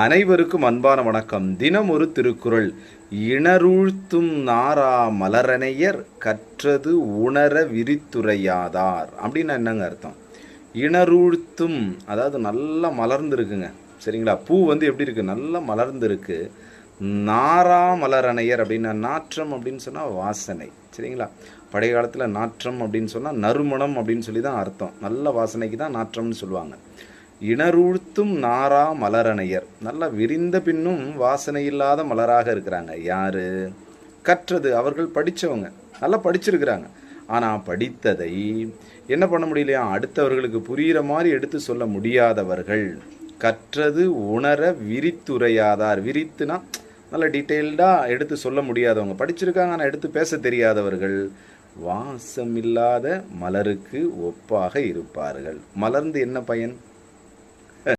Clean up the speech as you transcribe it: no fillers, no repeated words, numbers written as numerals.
அனைவருக்கும் அன்பான வணக்கம். தினம் ஒரு திருக்குறள். இணரூழ்த்தும் நாரா மலரணையர் கற்றது உணர விரித்துரையாதார் அப்படின்னு என்னங்க அர்த்தம்? இணரூழ்த்தும் அதாவது நல்லா மலர்ந்துருக்குங்க, சரிங்களா? பூ வந்து எப்படி இருக்குது? நல்லா மலர்ந்துருக்கு. நாரா மலரணையர் அப்படின்னா நாற்றம் அப்படின்னு சொன்னால் வாசனை, சரிங்களா? பழைய காலத்தில் நாற்றம் அப்படின்னு சொன்னால் நறுமணம் அப்படின்னு சொல்லி தான் அர்த்தம். நல்ல வாசனைக்கு தான் நாற்றம்னு சொல்லுவாங்க. இணரூழ்த்தும் நாரா மலரணையர், நல்லா விரிந்த பின்னும் வாசனை இல்லாத மலராக இருக்கிறாங்க. யாரு? கற்றது, அவர்கள் படித்தவங்க, நல்லா படிச்சிருக்கிறாங்க. ஆனால் படித்ததை என்ன பண்ண முடியலையா? அடுத்தவர்களுக்கு புரிகிற மாதிரி எடுத்து சொல்ல முடியாதவர்கள். கற்றது உணர விரித்துரையாதார். விரித்துனா நல்லா டீட்டெயில்டாக எடுத்து சொல்ல முடியாதவங்க. படிச்சிருக்காங்க ஆனால் எடுத்து பேச தெரியாதவர்கள் வாசமில்லாத மலருக்கு ஒப்பாக இருப்பார்கள். மலர்ந்து என்ன பயன்?